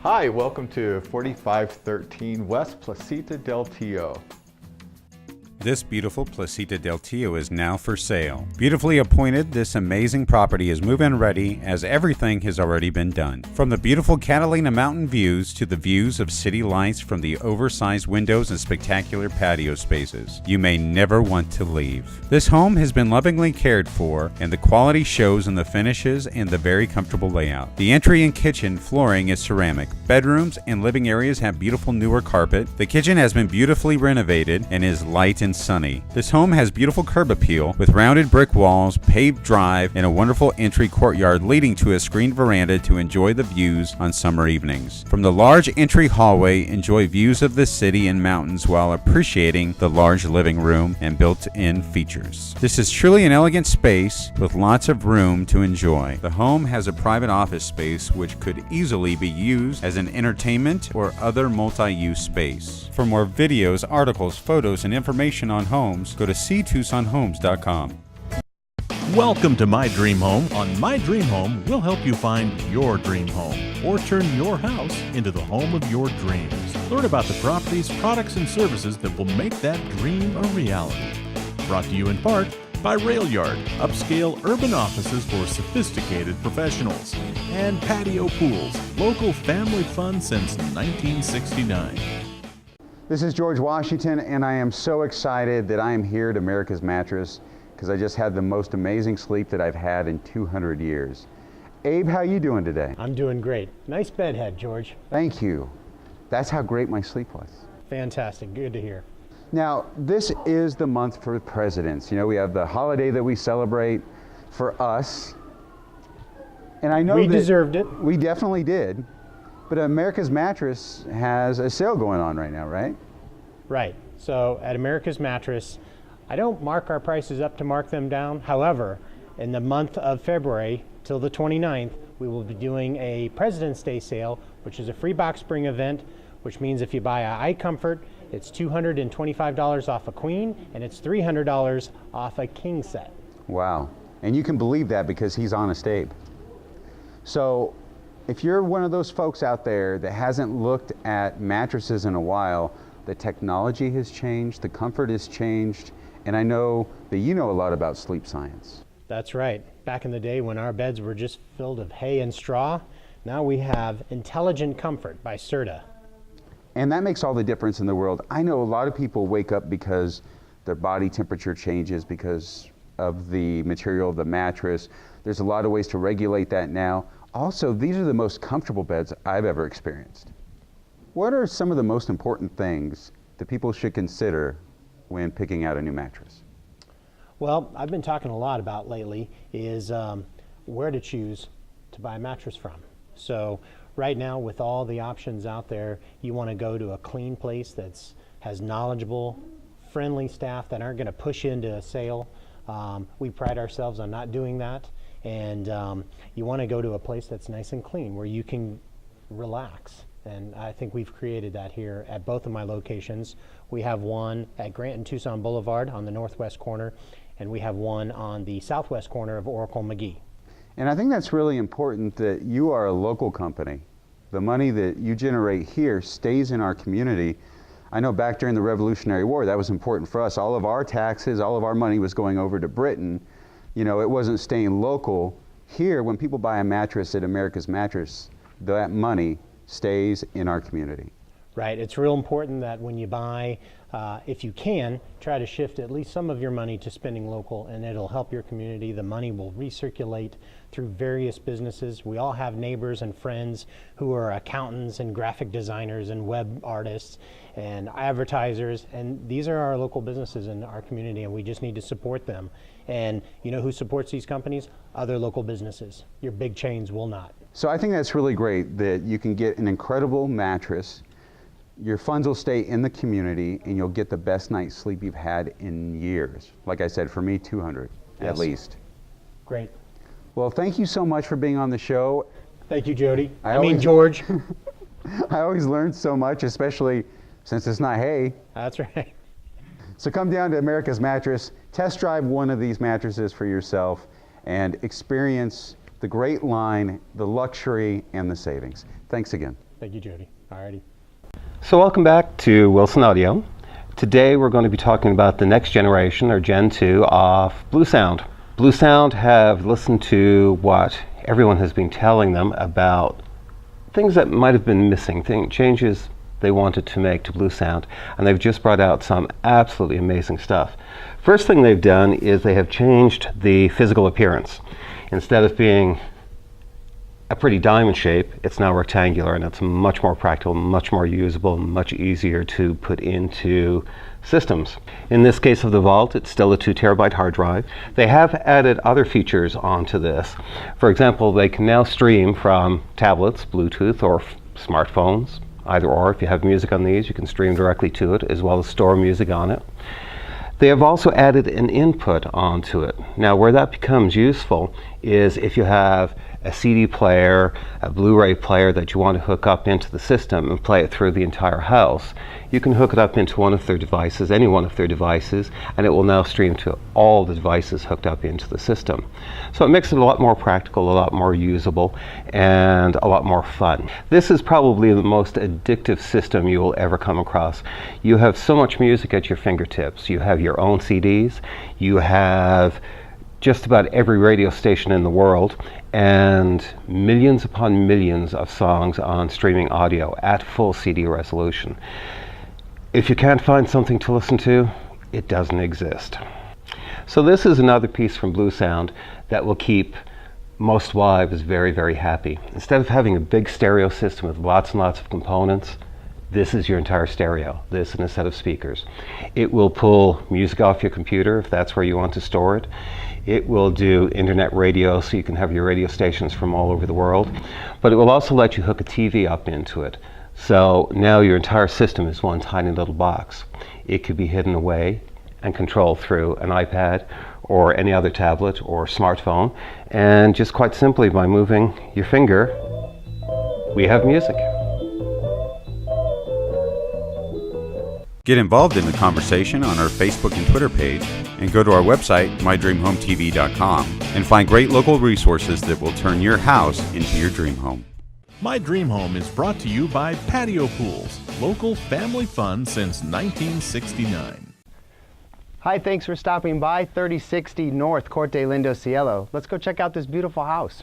Hi, welcome to 4513 West Placita Del Tio. This beautiful Placita Del Tio is now for sale. Beautifully appointed, this amazing property is move-in ready as everything has already been done. From the beautiful Catalina mountain views to the views of city lights from the oversized windows and spectacular patio spaces, you may never want to leave. This home has been lovingly cared for, and the quality shows in the finishes and the very comfortable layout. The entry and kitchen flooring is ceramic. Bedrooms and living areas have beautiful newer carpet. The kitchen has been beautifully renovated and is light and sunny. This home has beautiful curb appeal with rounded brick walls, paved drive, and a wonderful entry courtyard leading to a screened veranda to enjoy the views on summer evenings. From the large entry hallway, enjoy views of the city and mountains while appreciating the large living room and built-in features. This is truly an elegant space with lots of room to enjoy. The home has a private office space which could easily be used as an entertainment or other multi-use space. For more videos, articles, photos, and information on homes, go to ctucsonhomes.com. Welcome to My Dream Home. On My Dream Home, we'll help you find your dream home or turn your house into the home of your dreams. Learn about the properties, products, and services that will make that dream a reality. Brought to you in part by Rail Yard, upscale urban offices for sophisticated professionals, and Patio Pools, local family fun since 1969. This is George Washington, and I am so excited that I am here at America's Mattress because I just had the most amazing sleep that I've had in 200 years. Abe, how you doing today? I'm doing great. Nice bed head, George. Thank you. That's how great my sleep was. Fantastic. Good to hear. Now, this is the month for presidents. You know, we have the holiday that we celebrate for us. And I know we deserved it. We definitely did. But America's Mattress has a sale going on right now, right? Right. So at America's Mattress, I don't mark our prices up to mark them down. However, in the month of February till the 29th, we will be doing a President's Day sale, which is a free box spring event, which means if you buy a iComfort, it's $225 off a queen, and it's $300 off a king set. Wow. And you can believe that because he's Honest Abe. So if you're one of those folks out there that hasn't looked at mattresses in a while, the technology has changed, the comfort has changed, and I know that you know a lot about sleep science. That's right. Back in the day when our beds were just filled of hay and straw, now we have Intelligent Comfort by Serta. And that makes all the difference in the world. I know a lot of people wake up because their body temperature changes because of the material of the mattress. There's a lot of ways to regulate that now. Also, these are the most comfortable beds I've ever experienced. What are some of the most important things that people should consider when picking out a new mattress? Well, I've been talking a lot about lately is where to choose to buy a mattress from. So right now, with all the options out there, you want to go to a clean place that has knowledgeable, friendly staff that aren't going to push you into a sale. We pride ourselves on not doing that. And you want to go to a place that's nice and clean where you can relax. And I think we've created that here at both of my locations. We have one at Grant and Tucson Boulevard on the northwest corner, and we have one on the southwest corner of Oracle McKee. And I think that's really important that you are a local company. The money that you generate here stays in our community. I know back during the Revolutionary War, that was important for us. All of our taxes, all of our money was going over to Britain. You know, it wasn't staying local. Here, when people buy a mattress at America's Mattress, that money stays in our community. Right. It's real important that when you buy, if you can, try to shift at least some of your money to spending local, and it'll help your community. The money will recirculate through various businesses. We all have neighbors and friends who are accountants and graphic designers and web artists and advertisers, and these are our local businesses in our community, and we just need to support them. And you know who supports these companies? Other local businesses. Your big chains will not. So I think that's really great that you can get an incredible mattress. Your funds will stay in the community, and you'll get the best night's sleep you've had in years. Like I said, for me, 200 at least. Great. Well, thank you so much for being on the show. Thank you, Jody. I mean, George. I always learn so much, especially since it's not hay. That's right. So come down to America's Mattress, test drive one of these mattresses for yourself, and experience the great line, the luxury, and the savings. Thanks again. Thank you, Jody. Alrighty. So welcome back to Wilson Audio. Today we're going to be talking about the next generation, or Gen 2, of BlueSound. BlueSound have listened to what everyone has been telling them about things that might have been missing, changes they wanted to make to BlueSound, and they've just brought out some absolutely amazing stuff. First thing they've done is they have changed the physical appearance. Instead of being a pretty diamond shape, it's now rectangular, and it's much more practical, much more usable, much easier to put into systems. In this case of the Vault, it's still a 2 terabyte hard drive. They have added other features onto this. For example, they can now stream from tablets, Bluetooth, or smartphones, either or. If you have music on these, you can stream directly to it, as well as store music on it. They have also added an input onto it. Now, where that becomes useful is if you have a CD player, a Blu-ray player that you want to hook up into the system and play it through the entire house. You can hook it up into one of their devices, any one of their devices, and it will now stream to all the devices hooked up into the system. So it makes it a lot more practical, a lot more usable, and a lot more fun. This is probably the most addictive system you will ever come across. You have so much music at your fingertips. You have your own CDs, you have just about every radio station in the world, and millions upon millions of songs on streaming audio at full CD resolution. If you can't find something to listen to, it doesn't exist. So this is another piece from BlueSound that will keep most wives very, very happy. Instead of having a big stereo system with lots and lots of components, this is your entire stereo, this and a set of speakers. It will pull music off your computer if that's where you want to store it. It will do internet radio, so you can have your radio stations from all over the world. But it will also let you hook a TV up into it. So now your entire system is one tiny little box. It could be hidden away and controlled through an iPad or any other tablet or smartphone. And just quite simply by moving your finger, we have music. Get involved in the conversation on our Facebook and Twitter page, and go to our website, mydreamhometv.com, and find great local resources that will turn your house into your dream home. My Dream Home is brought to you by Patio Pools, local family fun since 1969. Hi, thanks for stopping by 3060 North Corte Lindo Cielo. Let's go check out this beautiful house.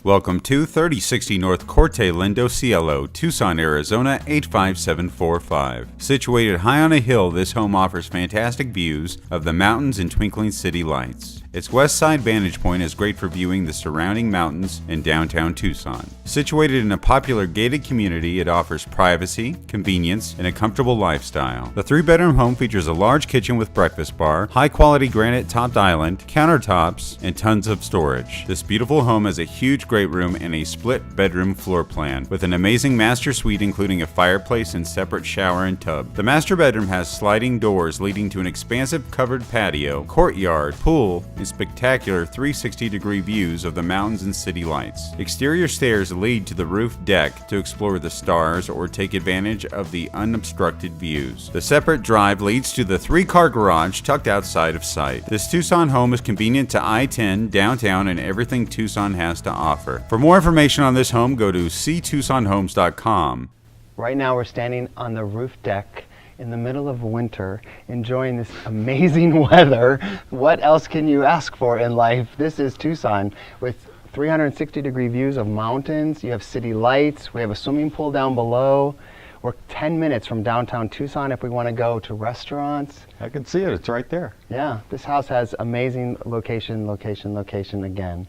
Welcome to 3060 North Corte Lindo Cielo, Tucson, Arizona 85745. Situated high on a hill, this home offers fantastic views of the mountains and twinkling city lights. Its west side vantage point is great for viewing the surrounding mountains in downtown Tucson. Situated in a popular gated community, it offers privacy, convenience, and a comfortable lifestyle. The 3-bedroom home features a large kitchen with breakfast bar, high-quality granite-topped island, countertops, and tons of storage. This beautiful home has a huge great room and a split-bedroom floor plan, with an amazing master suite including a fireplace and separate shower and tub. The master bedroom has sliding doors leading to an expansive covered patio, courtyard, pool, and spectacular 360-degree views of the mountains and city lights. Exterior stairs lead to the roof deck to explore the stars or take advantage of the unobstructed views. The separate drive leads to the 3-car garage tucked outside of sight. This Tucson home is convenient to I-10, downtown, and everything Tucson has to offer. For more information on this home, go to ctucsonhomes.com. Right now we're standing on the roof deck in the middle of winter, enjoying this amazing weather. What else can you ask for in life? This is Tucson with 360-degree views of mountains. You have city lights. We have a swimming pool down below. We're 10 minutes from downtown Tucson if we want to go to restaurants. I can see it, it's right there. Yeah, this house has amazing location again.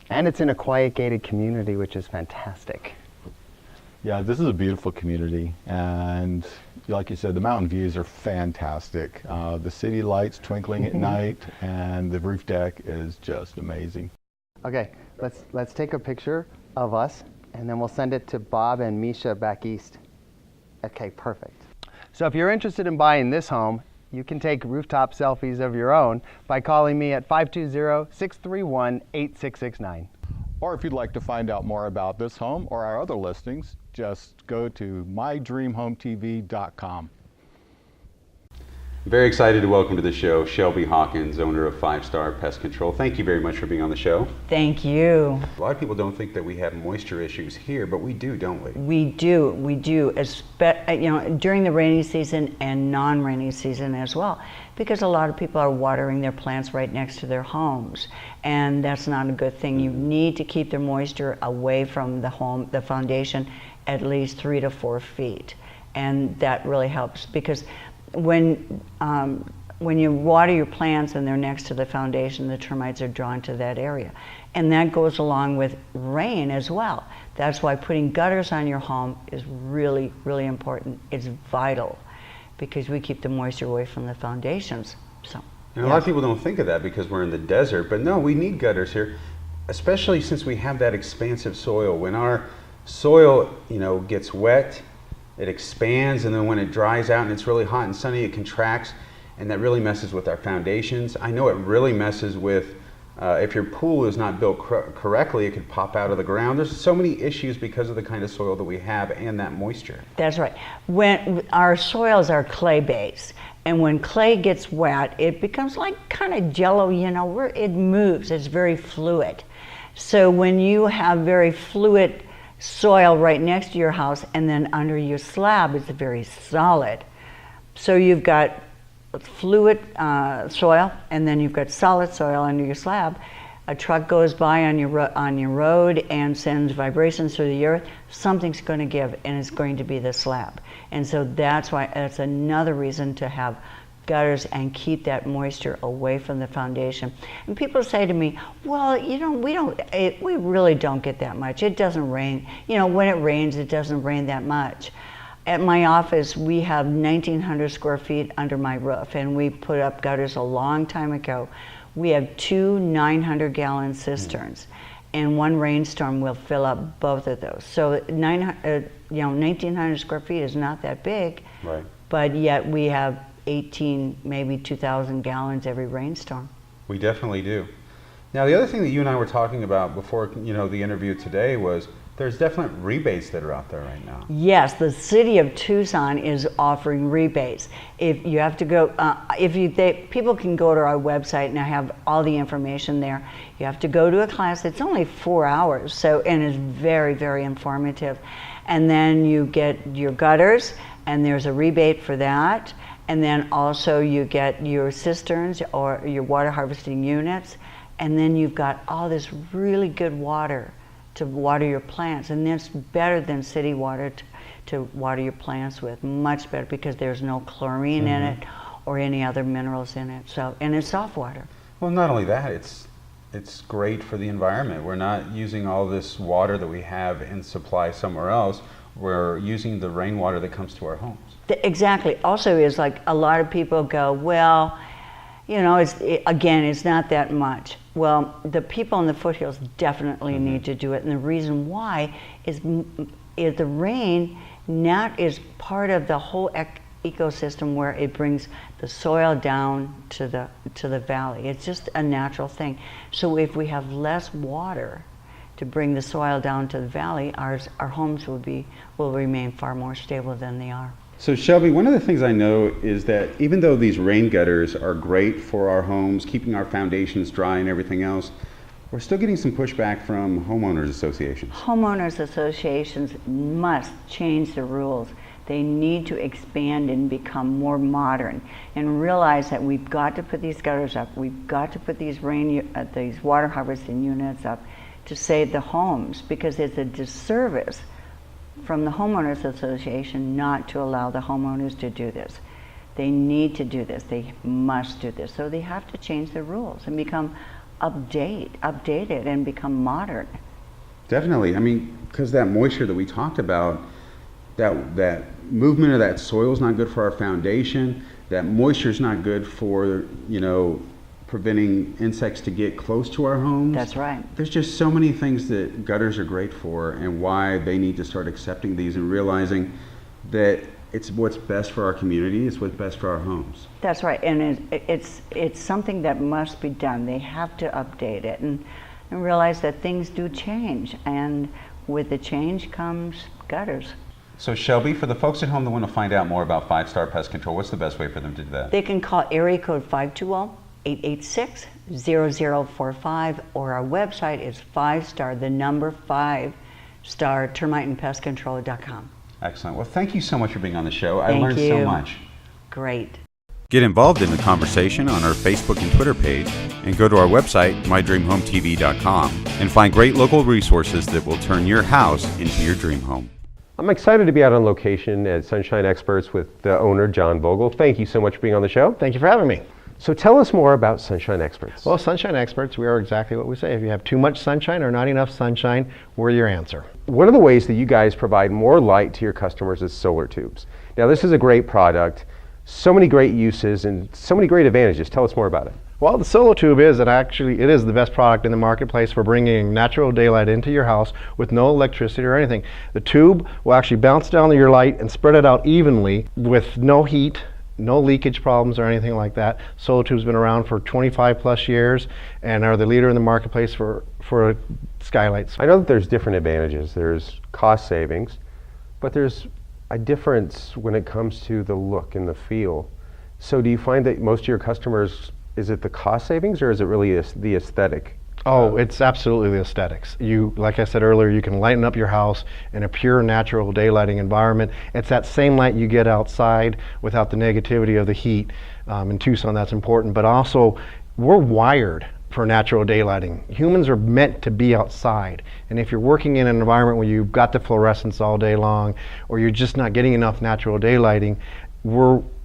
And it's in a quiet gated community, which is fantastic. Yeah, this is a beautiful community, and like you said, the mountain views are fantastic. The city lights twinkling at night, and the roof deck is just amazing. Okay, let's take a picture of us, and then we'll send it to Bob and Misha back east. Okay, perfect. So if you're interested in buying this home, you can take rooftop selfies of your own by calling me at 520-631-8669. Or if you'd like to find out more about this home or our other listings, just go to mydreamhometv.com. Very excited to welcome to the show Shelby Hawkins, owner of 5 Star Pest Control. Thank you very much for being on the show. Thank you. A lot of people don't think that we have moisture issues here, but we do, don't we? We do, during the rainy season and non-rainy season as well, because a lot of people are watering their plants right next to their homes, and that's not a good thing. You need to keep the moisture away from the home, the foundation, at least 3 to 4 feet, and that really helps because when you water your plants and they're next to the foundation, the termites are drawn to that area. And that goes along with rain as well. That's why putting gutters on your home is really, really important. It's vital because we keep the moisture away from the foundations. So, and a lot of people don't think of that because we're in the desert, but no, we need gutters here, especially since we have that expansive soil. When our soil, gets wet, it expands, and then when it dries out and it's really hot and sunny, it contracts, and that really messes with our foundations. I know it really messes with, if your pool is not built correctly, it could pop out of the ground. There's so many issues because of the kind of soil that we have and that moisture. That's right. When our soils are clay-based, and when clay gets wet, it becomes like kind of jello, where it moves, it's very fluid. So when you have very fluid soil right next to your house, and then under your slab is very solid. So you've got fluid soil, and then you've got solid soil under your slab. A truck goes by on your road and sends vibrations through the earth. Something's going to give, and it's going to be the slab. And so that's another reason to have gutters and keep that moisture away from the foundation. And people say to me, well, we really don't get that much. It doesn't rain. When it rains, it doesn't rain that much. At my office, we have 1,900 square feet under my roof, and we put up gutters a long time ago. We have 2 900-gallon cisterns, and one rainstorm will fill up both of those. So 1,900 square feet is not that big, right? But yet we have 18, maybe 2,000 gallons every rainstorm. We definitely do. Now, the other thing that you and I were talking about before, the interview today was there's definite rebates that are out there right now. Yes, the city of Tucson is offering rebates. If you have to go, people can go to our website, and I have all the information there. You have to go to a class. It's only 4 hours, and it's very, very informative. And then you get your gutters, and there's a rebate for that. And then also you get your cisterns or your water harvesting units, and then you've got all this really good water to water your plants, and that's better than city water to water your plants with, much better, because there's no chlorine in it or any other minerals in it. So, and it's soft water. Well, not only that, it's great for the environment. We're not using all this water that we have in supply somewhere else. We're using the rainwater that comes to our homes. Exactly. Also, is like a lot of people go, well, it's not that much. Well, the people in the foothills definitely need to do it, and the reason why is the rain is part of the whole ecosystem where it brings the soil down to the valley. It's just a natural thing. So if we have less water to bring the soil down to the valley, our homes will remain far more stable than they are. So Shelby, one of the things I know is that even though these rain gutters are great for our homes, keeping our foundations dry and everything else, we're still getting some pushback from homeowners associations. Homeowners associations must change the rules. They need to expand and become more modern and realize that we've got to put these gutters up. We've got to put these these water harvesting units up to save the homes, because it's a disservice from the homeowners association not to allow the homeowners to do this. They need to do this. They must do this. So they have to change the rules and become updated and become modern. Definitely. I mean, because that moisture that we talked about, that movement of that soil is not good for our foundation. That moisture is not good for, preventing insects to get close to our homes. That's right. There's just so many things that gutters are great for, and why they need to start accepting these and realizing that it's what's best for our community, it's what's best for our homes. That's right, and it's something that must be done. They have to update it and realize that things do change, and with the change comes gutters. So Shelby, for the folks at home that want to find out more about 5-Star Pest Control, what's the best way for them to do that? They can call area code 520-886-0045, or our website is 5-star, the number 5-star, termiteandpestcontrol.com. Excellent. Well, thank you so much for being on the show. I Thank learned so you. much. Great. Get involved in the conversation on our Facebook and Twitter page, and go to our website, mydreamhometv.com, and find great local resources that will turn your house into your dream home. I'm excited to be out on location at Sunshine Experts with the owner, John Vogel. Thank you so much for being on the show. Thank you for having me. So tell us more about Sunshine Experts. Well, Sunshine Experts, we are exactly what we say. If you have too much sunshine or not enough sunshine, we're your answer. One of the ways that you guys provide more light to your customers is solar tubes. Now, this is a great product, so many great uses and so many great advantages. Tell us more about it. Well, the solar tube is, it is the best product in the marketplace for bringing natural daylight into your house with no electricity or anything. The tube will actually bounce down your light and spread it out evenly with no heat, no leakage problems or anything like that. Solar tube's been around for 25 plus years and are the leader in the marketplace for skylights. I know that there's different advantages. There's cost savings, but there's a difference when it comes to the look and the feel. So do you find that most of your customers, is it the cost savings or is it really the aesthetic? Oh, it's absolutely the aesthetics. Like I said earlier, you can lighten up your house in a pure natural daylighting environment. It's that same light you get outside without the negativity of the heat. In Tucson, that's important, but also we're wired for natural daylighting. Humans are meant to be outside, and if you're working in an environment where you've got the fluorescence all day long, or you're just not getting enough natural daylighting,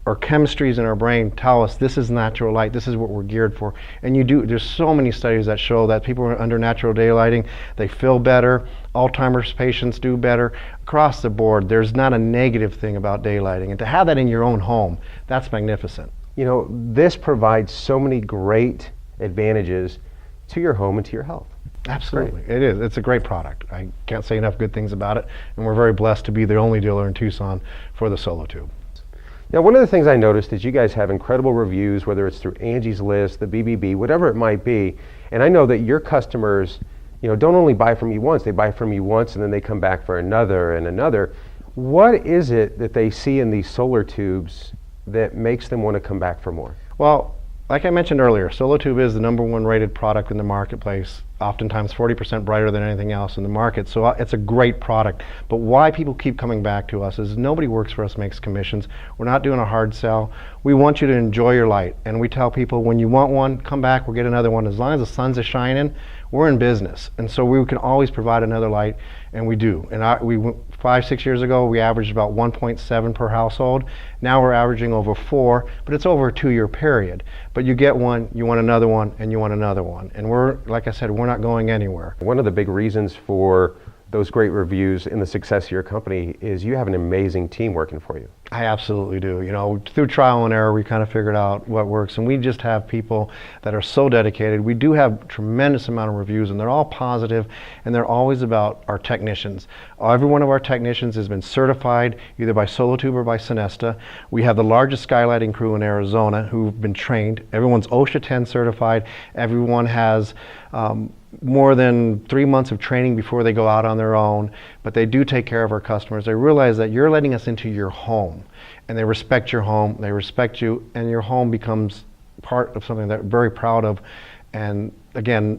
our chemistries in our brain tell us this is natural light, this is what we're geared for. And there's so many studies that show that people under natural daylighting, they feel better, Alzheimer's patients do better. Across the board, there's not a negative thing about daylighting. And to have that in your own home, that's magnificent. You know, this provides so many great advantages to your home and to your health. Absolutely, it is. It's a great product. I can't say enough good things about it, and we're very blessed to be the only dealer in Tucson for the Solar Tube. Now, one of the things I noticed is you guys have incredible reviews, whether it's through Angie's List, the BBB, whatever it might be. And I know that your customers, don't only buy from you once, they buy from you once and then they come back for another and another. What is it that they see in these solar tubes that makes them want to come back for more? Well, like I mentioned earlier, Solar Tube is the #1 rated product in the marketplace, oftentimes 40% brighter than anything else in the market. So it's a great product. But why people keep coming back to us is nobody works for us, makes commissions. We're not doing a hard sell. We want you to enjoy your light. And we tell people, when you want one, come back, we'll get another one. As long as the sun's shining, we're in business. And so we can always provide another light, and we do. And 5-6 years ago, we averaged about 1.7 per household. Now we're averaging over 4, but it's over a 2-year period. But you get one, you want another one, and you want another one. And like I said, we're not going anywhere. One of the big reasons for those great reviews and the success of your company is you have an amazing team working for you. I absolutely do. Through trial and error, we kind of figured out what works, and we just have people that are so dedicated. We do have a tremendous amount of reviews, and they're all positive, and they're always about our technicians. Every one of our technicians has been certified either by Solotube or by Sonesta. We have the largest skylighting crew in Arizona who've been trained. Everyone's OSHA 10 certified. Everyone has more than 3 months of training before they go out on their own, but they do take care of our customers. They realize that you're letting us into your home, and they respect your home, they respect you, and your home becomes part of something that they're very proud of. And again,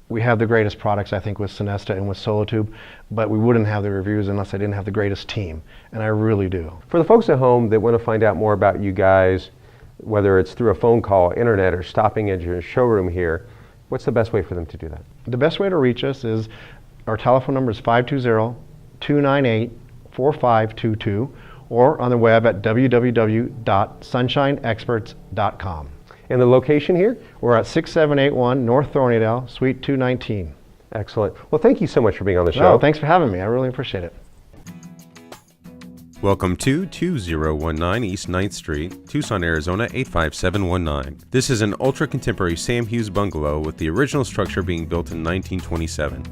we have the greatest products, I think, with Sonesta and with Solotube, but we wouldn't have the reviews unless I didn't have the greatest team, and I really do. For the folks at home that want to find out more about you guys, whether it's through a phone call, internet, or stopping at your showroom here, what's the best way for them to do that? The best way to reach us is, our telephone number is 520-298-4522, or on the web at www.sunshineexperts.com. And the location here? We're at 6781 North Thornydale, Suite 219. Excellent. Well, thank you so much for being on the show. Oh, thanks for having me. I really appreciate it. Welcome to 2019 East 9th Street, Tucson, Arizona 85719. This is an ultra-contemporary Sam Hughes bungalow with the original structure being built in 1927.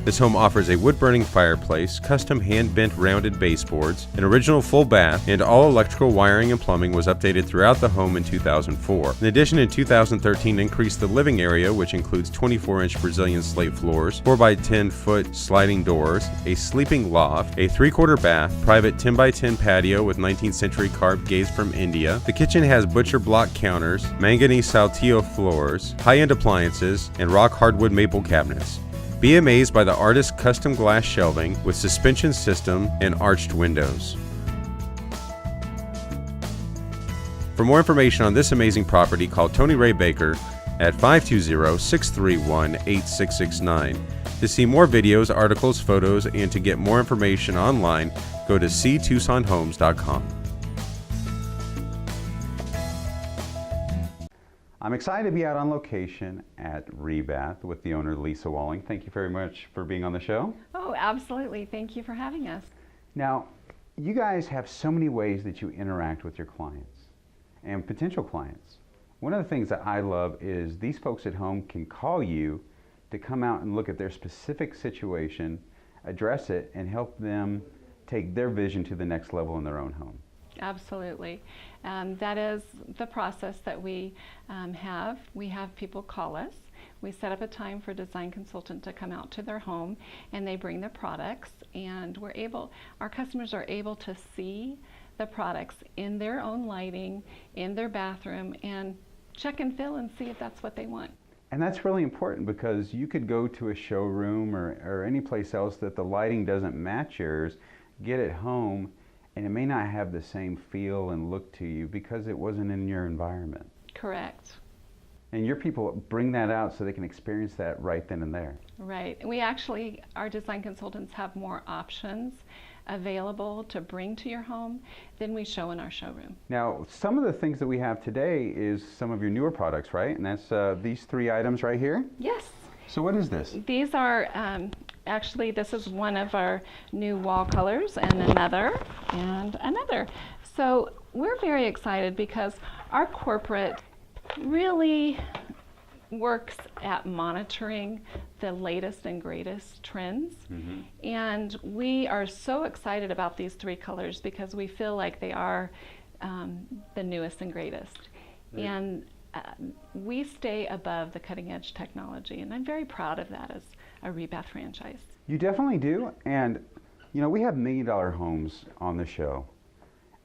This home offers a wood-burning fireplace, custom hand-bent rounded baseboards, an original full bath, and all electrical wiring and plumbing was updated throughout the home in 2004. In addition, in 2013 increased the living area, which includes 24-inch Brazilian slate floors, 4x10-foot sliding doors, a sleeping loft, a 3/4 bath, private 10x10 patio with 19th century carved gates from India. The kitchen has butcher block counters, manganese saltillo floors, high-end appliances, and rock hardwood maple cabinets. Be amazed by the artist's custom glass shelving with suspension system and arched windows. For more information on this amazing property, call Tony Ray Baker at 520-631-8669. To see more videos, articles, photos, and to get more information online, go to ctucsonhomes.com. I'm excited to be out on location at Rebath with the owner, Lisa Walling. Thank you very much for being on the show. Oh, absolutely. Thank you for having us. Now, you guys have so many ways that you interact with your clients and potential clients. One of the things that I love is these folks at home can call you to come out and look at their specific situation, address it, and help them take their vision to the next level in their own home. Absolutely. That is the process that we have. We have people call us. We set up a time for a design consultant to come out to their home, and they bring their products, and our customers are able to see the products in their own lighting, in their bathroom, and check and feel and see if that's what they want. And that's really important because you could go to a showroom or any place else that the lighting doesn't match yours, get it home, and it may not have the same feel and look to you because it wasn't in your environment. Correct. And your people bring that out so they can experience that right then and there. Right. We actually, our design consultants have more options available to bring to your home than we show in our showroom. Now, some of the things that we have today is some of your newer products, right? And that's these 3 items right here? Yes. So what is this? These are, actually, this is one of our new wall colors, and another, and another. So we're very excited because our corporate really works at monitoring the latest and greatest trends. Mm-hmm. And we are so excited about these 3 colors because we feel like they are the newest and greatest. Right. And we stay above the cutting edge technology, and I'm very proud of that as a Rebath franchise. You definitely do, and you know, we have $1 million homes on the show,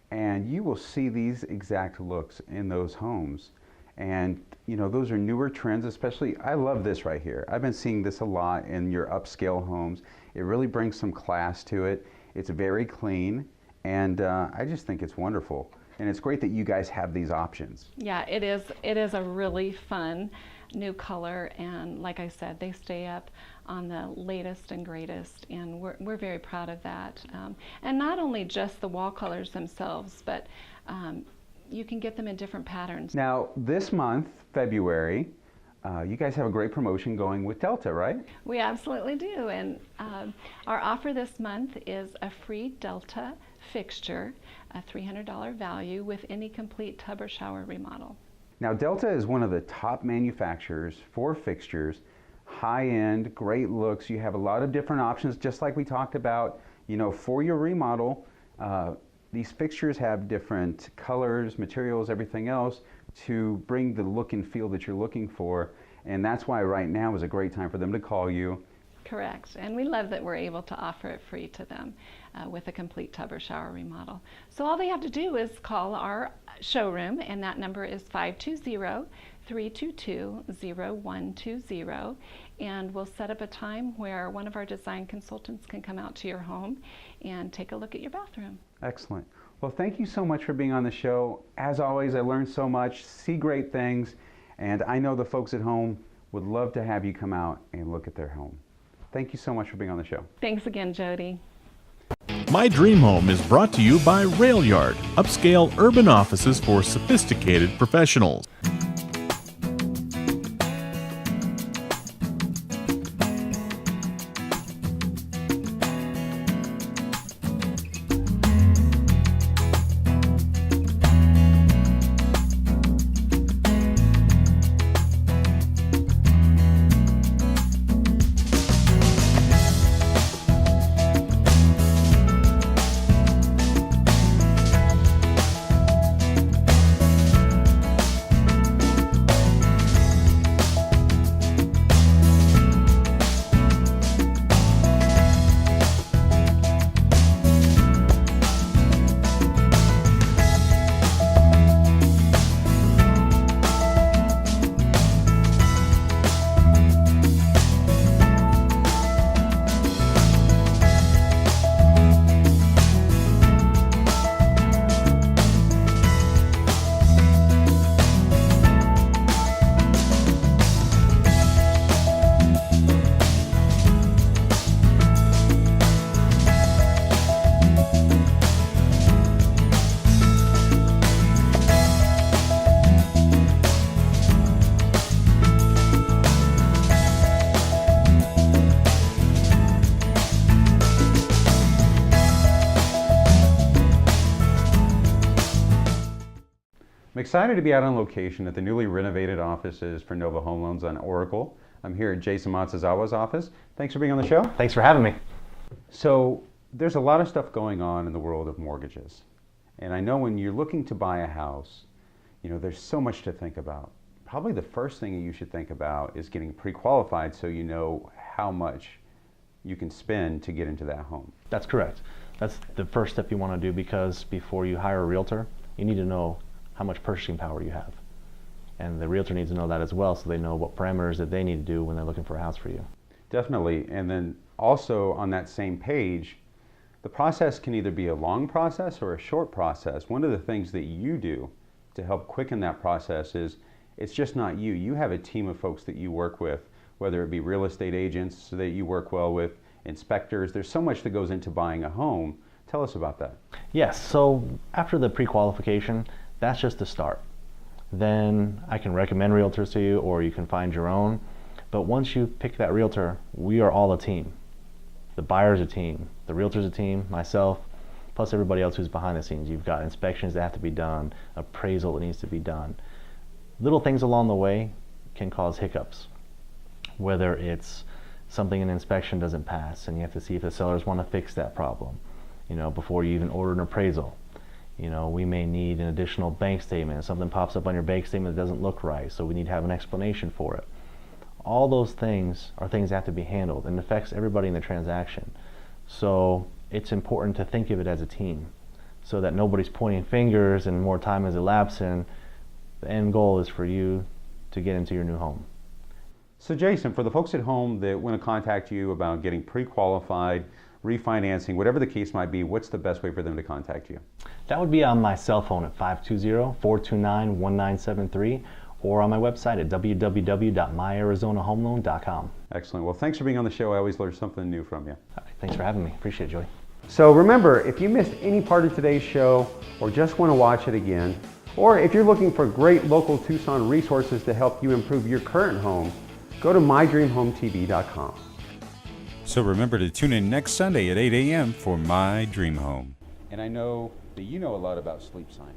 and you will see these exact looks in those homes. And you know, those are newer trends, especially, I love this right here. I've been seeing this a lot in your upscale homes. It really brings some class to it. It's very clean, and I just think it's wonderful. And it's great that you guys have these options. Yeah, it is a really fun new color, and like I said, they stay up on the latest and greatest, and we're very proud of that. And not only just the wall colors themselves, but you can get them in different patterns. Now, this month, February, you guys have a great promotion going with Delta, right? We absolutely do, and our offer this month is a free Delta fixture, a $300 value with any complete tub or shower remodel. Now, Delta is one of the top manufacturers for fixtures, high-end, great looks. You have a lot of different options, just like we talked about, you know, for your remodel. These fixtures have different colors, materials, everything else to bring the look and feel that you're looking for. And that's why right now is a great time for them to call you. Correct. And we love that we're able to offer it free to them with a complete tub or shower remodel. So all they have to do is call our showroom, and that number is 520-322-0120, and we'll set up a time where one of our design consultants can come out to your home and take a look at your bathroom. Excellent. Well, thank you so much for being on the show. As always, I learned so much, see great things, and I know the folks at home would love to have you come out and look at their home. Thank you so much for being on the show. Thanks again, Jody. My Dream Home is brought to you by Rail Yard, upscale urban offices for sophisticated professionals. I'm excited to be out on location at the newly renovated offices for Nova Home Loans on Oracle. I'm here at Jason Matsuzawa's office. Thanks for being on the show. Thanks for having me. So there's a lot of stuff going on in the world of mortgages. And I know when you're looking to buy a house, you know, there's so much to think about. Probably the first thing you should think about is getting pre-qualified so you know how much you can spend to get into that home. That's correct. That's the first step you want to do, because before you hire a realtor, you need to know how much purchasing power you have. And the realtor needs to know that as well, so they know what parameters that they need to do when they're looking for a house for you. Definitely. And then also on that same page, the process can either be a long process or a short process. One of the things that you do to help quicken that process is it's just not you. You have a team of folks that you work with, whether it be real estate agents that you work well with, inspectors. There's so much that goes into buying a home. Tell us about that. Yes, so after the pre-qualification, that's just the start. Then I can recommend realtors to you, or you can find your own. But once you pick that realtor, we are all a team. The buyer's a team, the realtor's a team, myself, plus everybody else who's behind the scenes. You've got inspections that have to be done, appraisal that needs to be done. Little things along the way can cause hiccups, whether it's something an inspection doesn't pass and you have to see if the sellers want to fix that problem, you know, before you even order an appraisal. You know, we may need an additional bank statement. Something pops up on your bank statement that doesn't look right, so we need to have an explanation for it. All those things are things that have to be handled, and it affects everybody in the transaction. So it's important to think of it as a team, so that nobody's pointing fingers and more time is elapsing. The end goal is for you to get into your new home. So Jason, for the folks at home that want to contact you about getting pre-qualified, refinancing, whatever the case might be, what's the best way for them to contact you? That would be on my cell phone at 520-429-1973, or on my website at www.myarizonahomeloan.com. Excellent. Well, thanks for being on the show. I always learn something new from you. All right, thanks for having me. Appreciate it, Joey. So remember, if you missed any part of today's show or just want to watch it again, or if you're looking for great local Tucson resources to help you improve your current home, go to mydreamhometv.com. So remember to tune in next Sunday at 8 a.m. for My Dream Home. And I know that you know a lot about sleep science.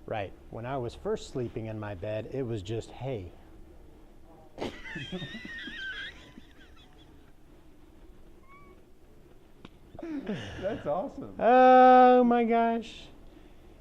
Right. When I was first sleeping in my bed, it was just hay. That's awesome. Oh my gosh.